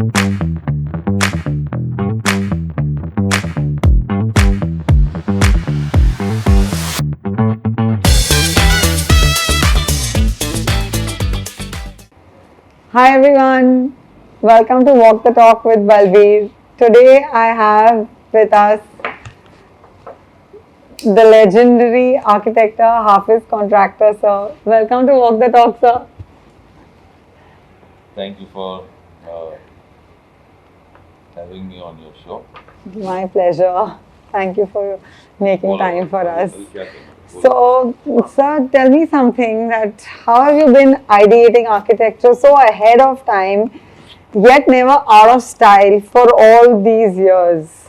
Hi everyone, welcome to Walk the Talk with Balbir. Today I have with us the legendary architect Hafeez Contractor, sir. Welcome to Walk the Talk, sir. Thank you for having me on your show. My pleasure. Thank you for making time for us. So, sir, tell me something that how have you been ideating architecture so ahead of time, yet never out of style for all these years?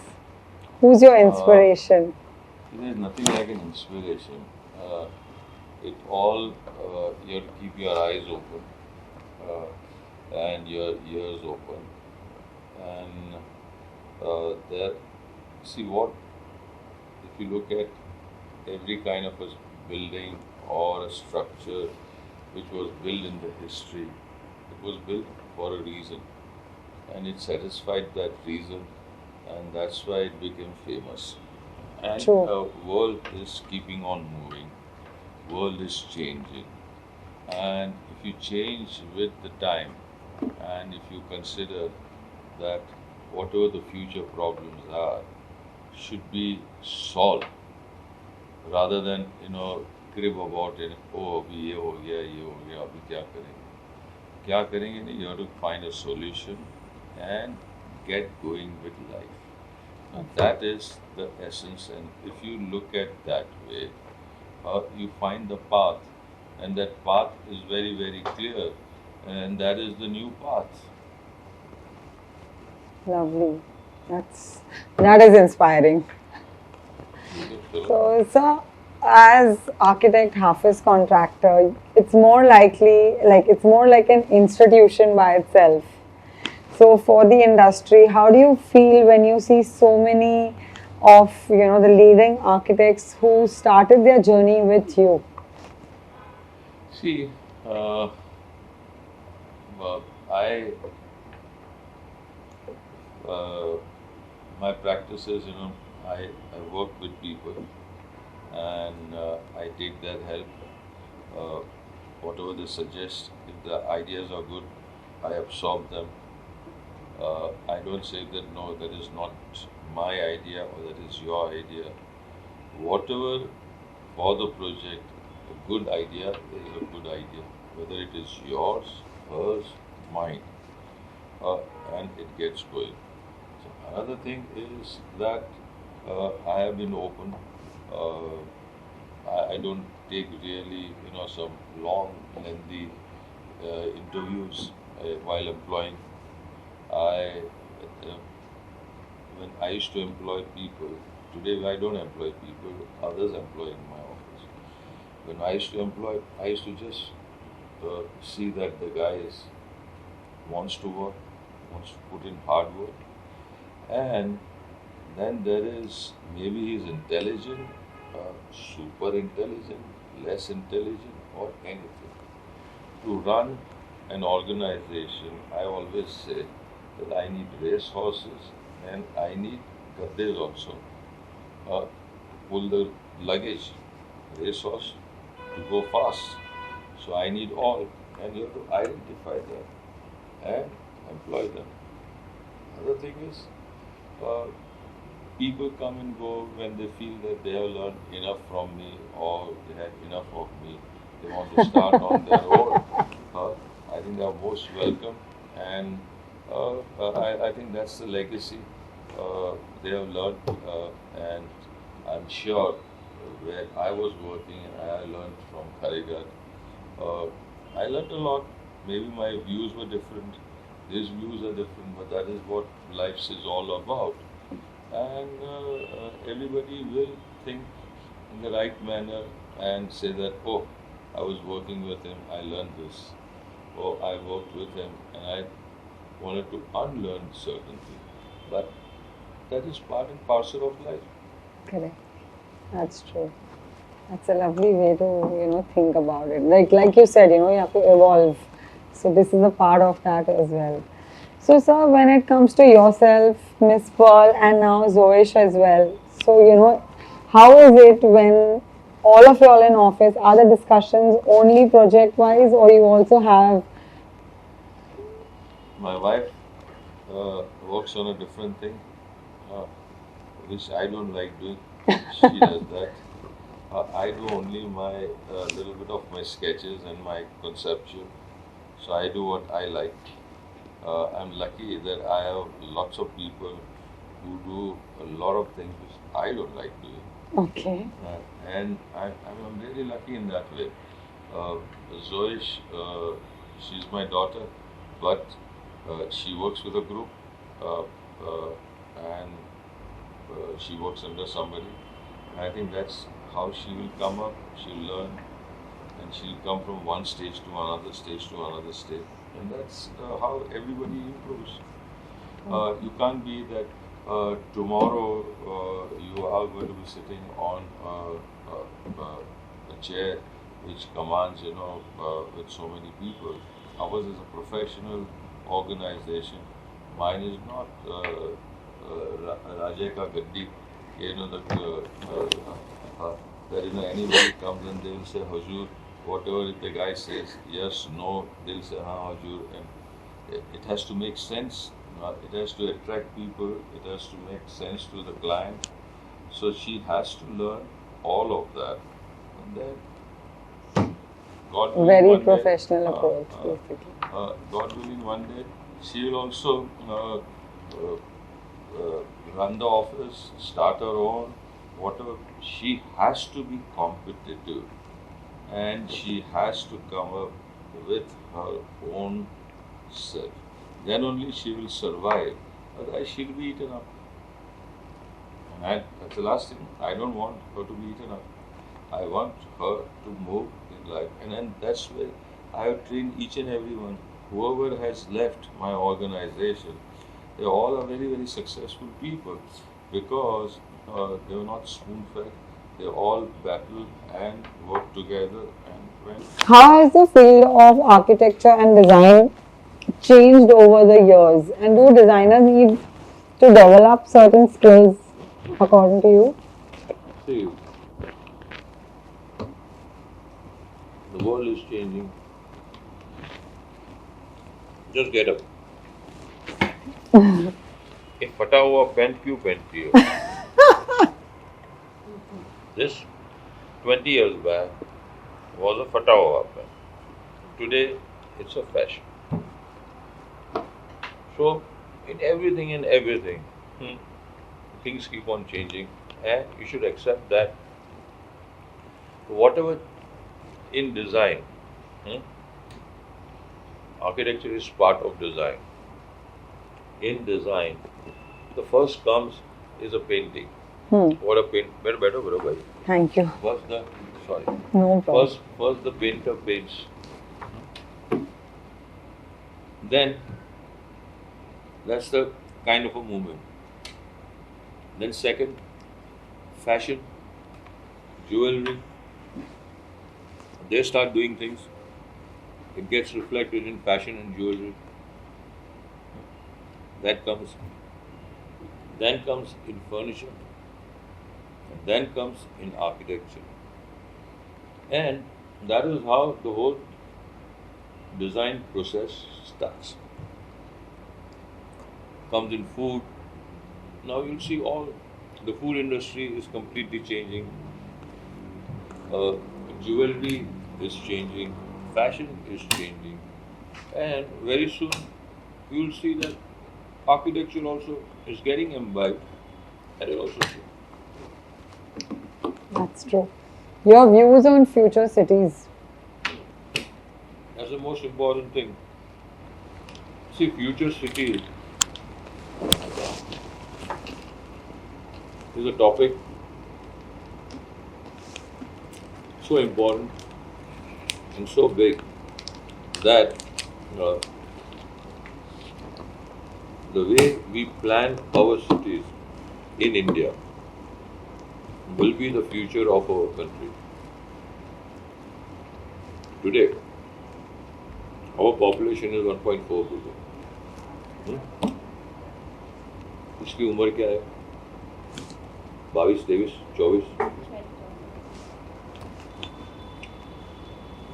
Who's your inspiration? There is nothing like an inspiration. It all, you have to keep your eyes open and your ears open. And there, see what, if you look at every kind of a building or a structure which was built in the history, it was built for a reason. And it satisfied that reason, and that's why it became famous. And the world is keeping on moving. World is changing. And if you change with the time, and if you consider that whatever the future problems are should be solved, rather than crib about it. Oh, abhi ye ho gaya, abhi kya karenge? Kya karenge? You have to find a solution and get going with life. And that is the essence. And if you look at that way, you find the path, and that path is very, very clear, and that is the new path. Lovely. That is inspiring. So, sir, as architect, Hafeez Contractor, it's more like an institution by itself. So, for the industry, how do you feel when you see so many of the leading architects who started their journey with you? See, my practice is, I work with people, and I take their help. Whatever they suggest, if the ideas are good, I absorb them. I don't say that no, that is not my idea or that is your idea. Whatever for the project, a good idea is a good idea, whether it is yours, hers, mine, and it gets going. So another thing is that I have been open. I don't take really, some long, lengthy interviews while employing. When I used to employ people, today I don't employ people, others employ in my office. When I used to employ, I used to just see that the guy wants to work, wants to put in hard work, and then there is maybe he's intelligent, super intelligent, less intelligent, or anything. To run an organization, I always say that I need race horses and I need gaddes also. Pull the luggage, race horse to go fast. So I need all, and you have to identify them and employ them. Another thing is, people come and go when they feel that they have learned enough from me or they had enough of me. They want to start on their own. I think they are most welcome, and I think that's the legacy they have learned, and I'm sure where I was working and I learned from Karigar, I learned a lot. Maybe my views were different, his views are different, but that is what life is all about. And everybody will think in the right manner and say that, oh, I was working with him, I learned this. Or I worked with him and I wanted to unlearn certain things. But that is part and parcel of life. Correct. That's true. That's a lovely way to, think about it. Like you said, you have to evolve. So this is a part of that as well. So, sir, when it comes to yourself, Miss Pearl, and now Zoish as well, so how is it when all of y'all in office, are the discussions only project wise, or you also have? My wife works on a different thing, uh, which I don't like doing. She does that. I do only my little bit of my sketches and my conceptual. So I do what I like. I'm lucky that I have lots of people who do a lot of things which I don't like doing. Okay. And I'm really lucky in that way. Uh, Zoish, she's my daughter, but she works with a group uh, and she works under somebody. And I think that's how she will come up, she'll learn, and she'll come from one stage to another stage to another stage. And that's how everybody improves. You can't be that tomorrow you are going to be sitting on a chair which commands, with so many people. Ours is a professional organization. Mine is not Raja ka Gaddi. Anybody comes and they will say Hajur, whatever the guy says, yes, no, they'll say Hajur, and it has to make sense. It has to attract people. It has to make sense to the client. So she has to learn all of that, and then God willing, Very one professional day, approach, basically. God willing, one day she will also run the office, start her own, whatever. She has to be competitive, and she has to come up with her own self. Then only she will survive. Otherwise, she'll be eaten up. And that's the last thing. I don't want her to be eaten up. I want her to move in life. And then that's why I have trained each and every one. Whoever has left my organization, they all are very, very successful people because they were not spoon-fed. They all battled and worked together and went. How has the field of architecture and design changed over the years? And do designers need to develop certain skills according to you? See, the world is changing. Just get up. एक फटा हुआ pen क्यों पहनती हो? This 20 years back was a फटा हुआ pen. Today it's a fashion. So in everything, things keep on changing, and you should accept that whatever in design, architecture is part of design. In design, the first comes is a painting. What a paint, better, bhai. Thank you. First the, sorry. No problem. First the painter paints. Then, that's the kind of a movement. Then second, fashion, jewelry. They start doing things. It gets reflected in fashion and jewelry. That comes. Then comes in furniture. And then comes in architecture. And that is how the whole design process starts. Comes in food. Now you'll see all the food industry is completely changing. Jewelry is changing. Fashion is changing. And very soon you'll see that architecture also is getting imbibed. And it also That's true. Your views on future cities? that's the most important thing. See, future cities is a topic so important and so big that the way we plan our cities in India will be the future of our country. Today, our population is 1.4 billion. इसकी उम्र क्या है? 22, 23, 24.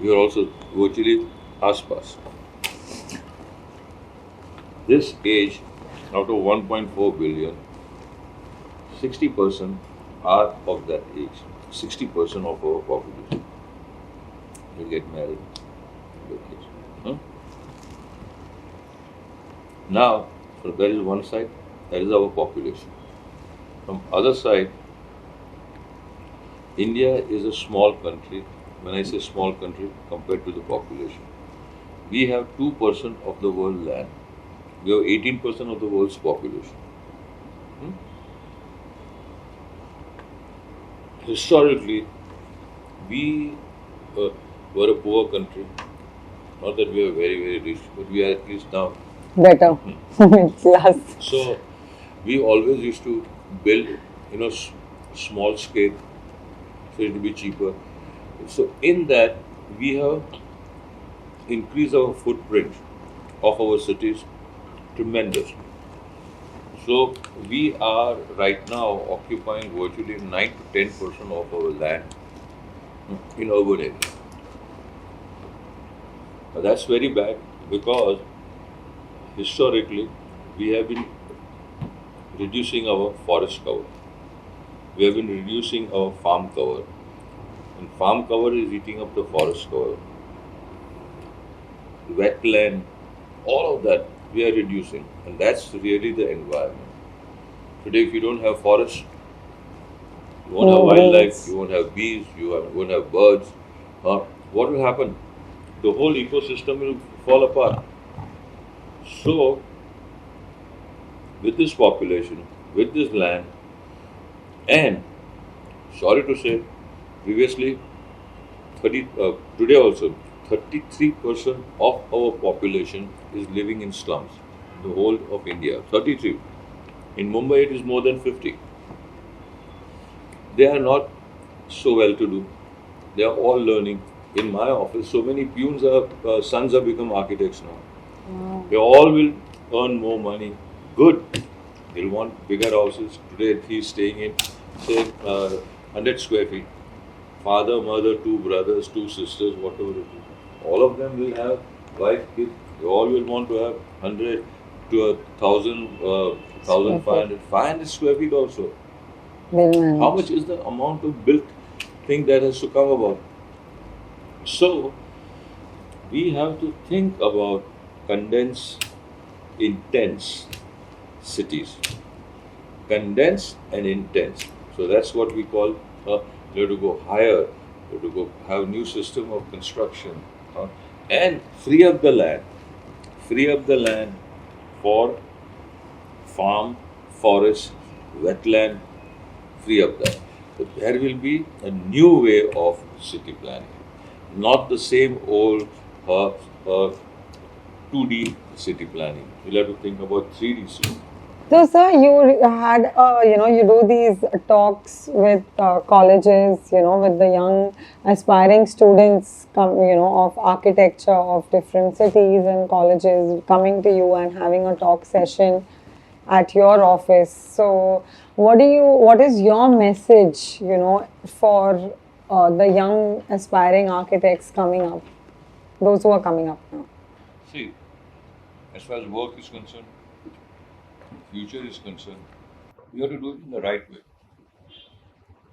We are also virtually आसपास. This age, out of 1.4 billion, 60% are of that age. 60% of our population will get married. With kids. Huh? Now, so that is one side. That is our population. From other side, India is a small country. When I say small country, compared to the population, we have 2% of the world land. We have 18% of the world's population. Historically, we were a poor country. Not that we are very, very rich, but we are at least now. Better. Middle class. So, we always used to build, small scale, so it will be cheaper. So, in that, we have increased our footprint of our cities tremendously. So, we are right now occupying virtually 9 to 10% of our land in urban areas. Now, that's very bad because historically we have been reducing our forest cover. We have been reducing our farm cover. And farm cover is eating up the forest cover. Wetland, all of that we are reducing. And that's really the environment. Today, if you don't have forest, you won't have wildlife, you won't have bees, won't have birds. What will happen? The whole ecosystem will fall apart. So, with this population, with this land, and sorry to say, previously, today also, 33% of our population is living in slums, the whole of India. 33. In Mumbai, it is more than 50. They are not so well to do. They are all learning. In my office, so many peons sons have become architects now. Wow. They all will earn more money. Good. They'll want bigger houses. Today he's staying in, say, 100 square feet. Father, mother, 2 brothers, 2 sisters, whatever it is. All of them will have wife, kids. They all will want to have 100 to 1,000, 1,500, 500 square feet also. How much is the amount of built thing that has to come about? So, we have to think about condensed, intense cities. Condensed and intense. So that's what we call, you have to go higher, you have to go have new system of construction, and free up the land. Free up the land for farm, forest, wetland, free up that. So there will be a new way of city planning. Not the same old 2D city planning. We'll have to think about 3D city. So, sir, you had, you do these talks with colleges, with the young aspiring students, of architecture of different cities and colleges coming to you and having a talk session at your office. So, what is your message, for the young aspiring architects coming up, those who are coming up now? See, as far as work is concerned, future is concerned, we have to do it in the right way.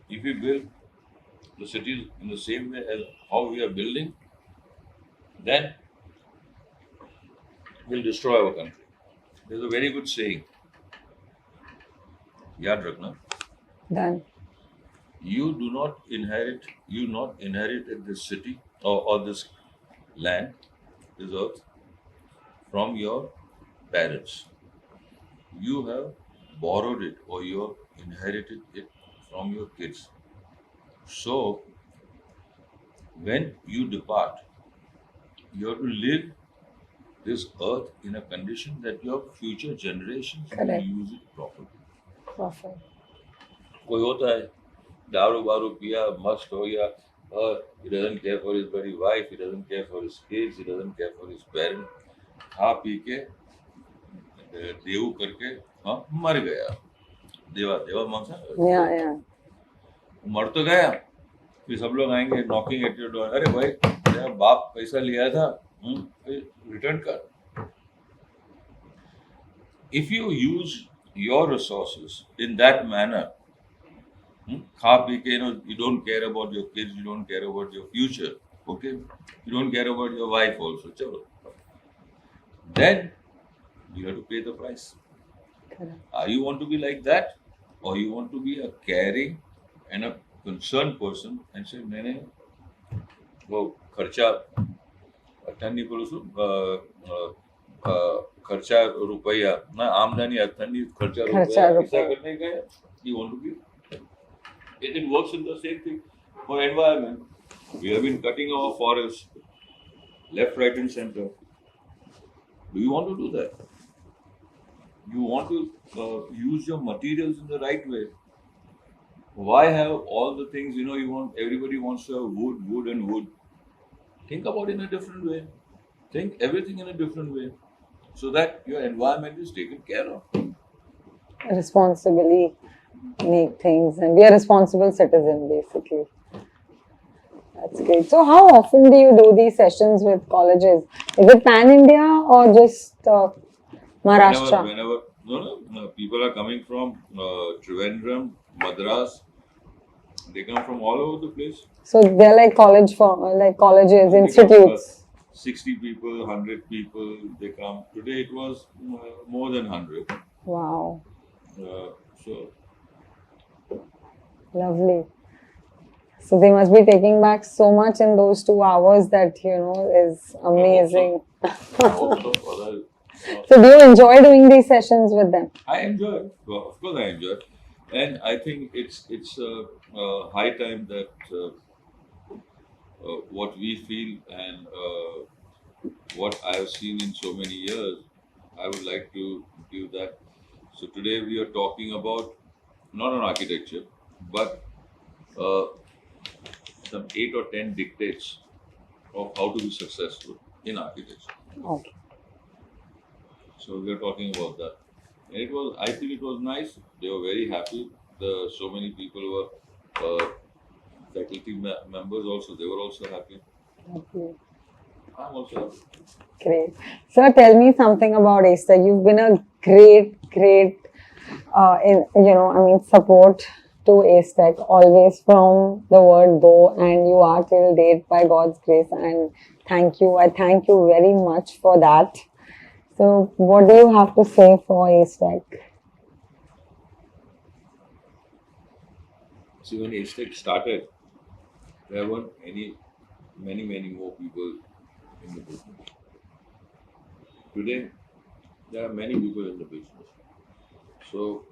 If we build the cities in the same way as how we are building, then we'll destroy our country. There's a very good saying. Yaad rakhna. Done. You not inherited this city or this land, this earth, from your parents. You have borrowed it or you have inherited it from your kids. So, when you depart, you have to live this earth in a condition that your future generations will use it properly. Perfect. कोई होता है दारू वारू पिया मस्त हो गया he doesn't care for his bloody wife, he doesn't care for his kids, he doesn't care for his parents. खा पी के देव करके हाँ मर गया, देवा देवा मांसा Yeah. मर तो गया, फिर सब लोग आएंगे नॉकिंग एट योर डोर, अरे भाई तेरा बाप पैसा लिया था, रिटर्न कर. If you use your resources in that manner, खा पी के, you don't care about your kids, you don't care about your future, okay, you don't care about your wife also, chalo, then you have to pay the price. Correct. You want to be like that, or you want to be a caring and a concerned person and say मैंने वो खर्चा अठन्नी बोलो खर्चा रुपया ना आमदनी अठन्नी खर्चा रुपया ऐसा करने का है. You want to be. It works in the same thing for environment. We have been cutting our forests left, right, and center. Do you want to do that? You want to use your materials in the right way. Why have all the things, you want, everybody wants to have wood and wood. Think about it in a different way. Think everything in a different way so that your environment is taken care of. Responsibly make things and be a responsible citizen, basically. That's great. So how often do you do these sessions with colleges? Is it pan-India or just Maharashtra? Whenever people are coming from Trivandrum, Madras, they come from all over the place. So they're like colleges, institutes. 60 people, 100 people, they come. Today it was more than 100. Wow. So lovely. So they must be taking back so much in those 2 hours that, is amazing. I hope so. So do you enjoy doing these sessions with them? I enjoy it. Well, of course I enjoy it. And I think it's high time that what we feel and what I have seen in so many years, I would like to give that. So today we are talking about not on architecture, but some 8 or 10 dictates of how to be successful in architecture. Okay. So we are talking about that. And I think it was nice. They were very happy. So many people were faculty members also. They were also happy. Okay. I'm also happy. Great. Sir, tell me something about Aster. You've been a great support to Aster, always from the word go, and you are till date by God's grace, and thank you. I thank you very much for that. So what do you have to say for Aster? See, when Aster started, there weren't many more people in the business. Today, there are many people in the business. So,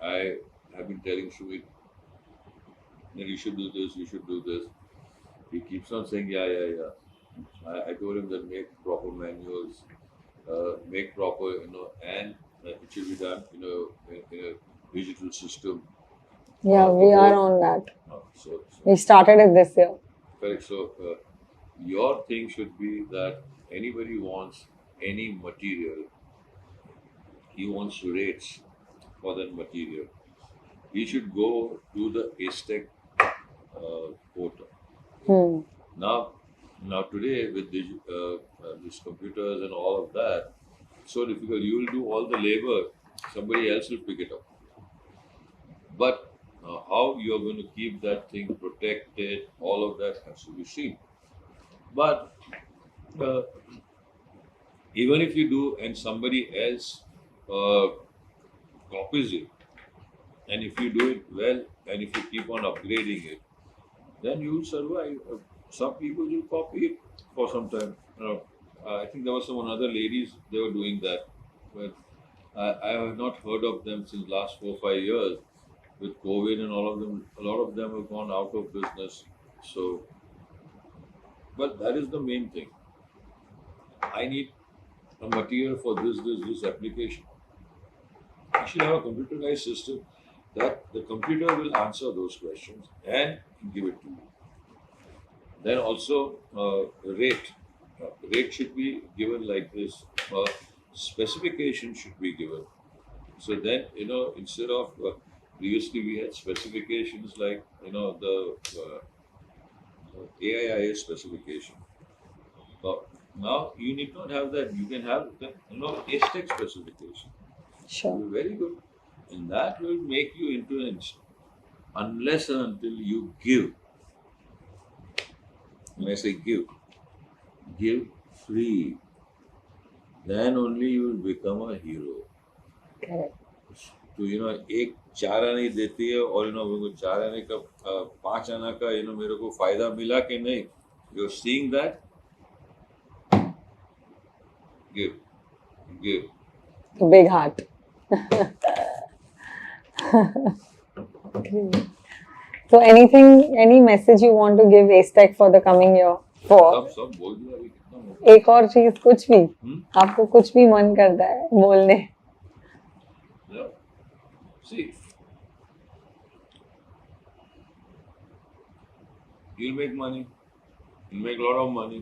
I have been telling Shuik that you should do this, you should do this. He keeps on saying, yeah. I told him that make proper manuals, make proper, and it should be done, in a digital system. Yeah, we are on that. So we started it this year. Correct. So, your thing should be that anybody wants any material, he wants rates for that material. He should go to the Aztec portal. Now today with these computers and all of that, it's so difficult. You will do all the labor, somebody else will pick it up. But how you are going to keep that thing protected, all of that has to be seen. But even if you do and somebody else copies it, and if you do it well, and if you keep on upgrading it, then you will survive. Some people will copy it for some time. I think there was some other ladies, they were doing that. But I have not heard of them since last 4-5 years. With COVID and all of them, a lot of them have gone out of business. So, but that is the main thing. I need a material for this application. You should have a computerized system that the computer will answer those questions and give it to you. Then also rate. Rate should be given like this. specification should be given. So then, instead of previously we had specifications like, the AIIS specification. Now you need not have that. You can have the, HTEC specification. Sure. Very good. And that will make you influence unless and until you give. When I say give free. Then only you will become a hero. Correct. तो एक 4 आने देती है और मेरे को 4 आने का 5 आना का मेरे को फायदा मिला कि नहीं, you're seeing that, give Big heart. So any message you want to give Acetech for the coming year? सब बोल दिया अभी कितना हो एक और चीज, कुछ भी आपको कुछ भी मन करता है बोलने. Yeah. See, you'll make money. You'll make a lot of money.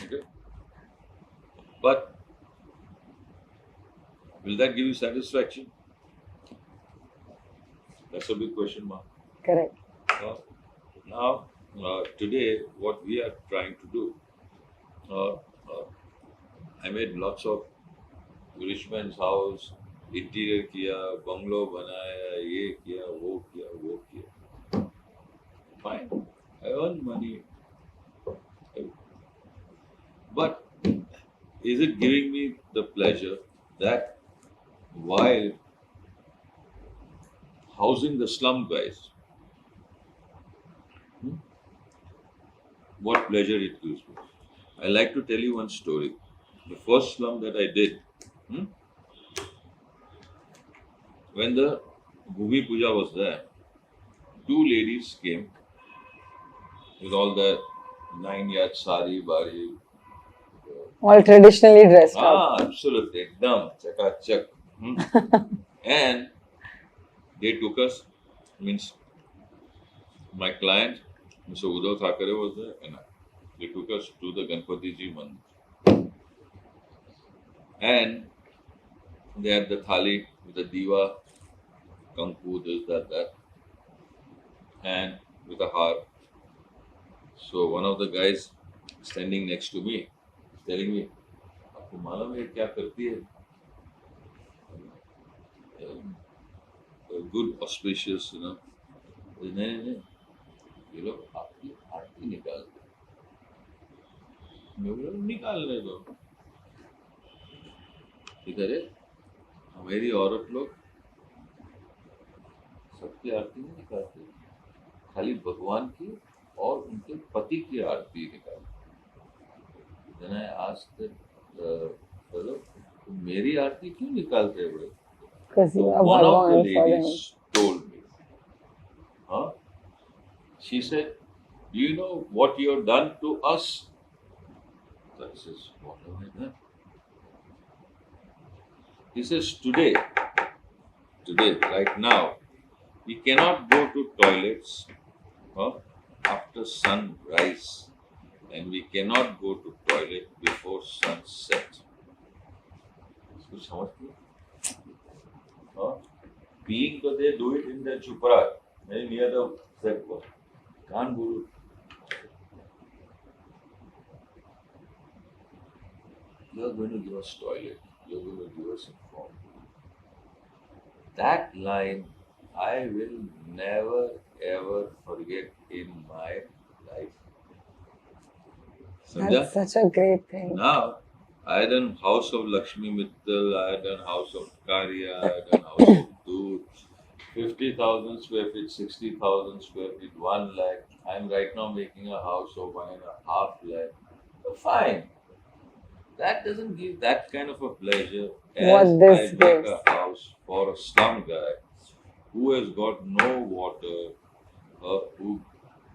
Okay? But will that give you satisfaction? That's a big question mark. Correct. Now, today, what we are trying to do, I made lots of rich man's house, interior किया, bungalow बनाया, ये किया, वो किया. Fine, I earn money. But is it giving me the pleasure that while housing the slum guys, what pleasure it gives me? I like to tell you one story. The first slum that I did, when the Bhumi Puja was there, 2 ladies came with all the 9-yard sari, bari. All traditionally dressed up. Absolutely, ekdam, chakachak. And they took us, means my client, Mr. Uddhav Thackeray was there, and they took us to the Ganpati Ji Mandir. And they had the thali with the diva, kanku, this, that, and with a harp. So one of the guys standing next to me is telling me, "Aapko मालूम है क्या करती है?" Good, auspicious, नहीं, ये लोग आपकी आरती निकालते हैं. मैं बोला निकालने दो. इधर है हमारी औरत लोग सबकी आरती नहीं निकालते, खाली भगवान की और उनके पति की आरती निकालते. Then I asked that fellow, मेरी आरती क्यों निकालते हैं बड़े? Because you are One of the Bhagwan for them. ladies told me, she said, "Do you know what you have done to us?" So I says, "What have I done?" He says, today, right now, we cannot go to toilets after sunrise, and we cannot go to toilet before sunset. So, समझते हो? Being that they do it in the chupra, near the Zedwa. Can't go. You are going to give us toilet. You are going to give us a form. That line I will never ever forget in my life. That's such a great thing. Now, I done House of Lakshmi Mittal, I done House of Karya, I done House of Dood, 50,000 square feet, 60,000 square feet, 1 lakh. I'm right now making a house of 1.5 lakh. Fine. That doesn't give that kind of a pleasure as What this I make gives. a house for a slum guy who has got no water, who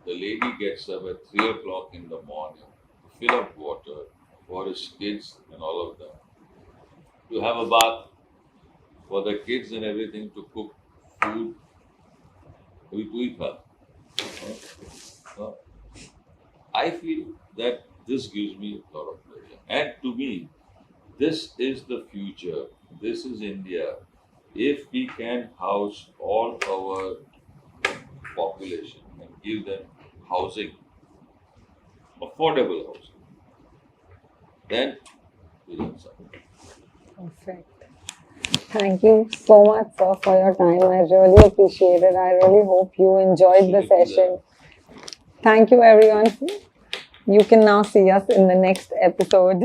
the lady gets up at 3 o'clock in the morning to fill up water for his kids and all of them, to have a bath for the kids and everything, to cook food. I feel that this gives me a lot of pleasure. And to me, this is the future. This is India. If we can house all our population and give them housing, affordable housing, then we done something. Perfect. Thank you so much, sir, for your time. I really appreciate it. I really hope you enjoyed the session. Thank you, everyone. You can now see us in the next episode.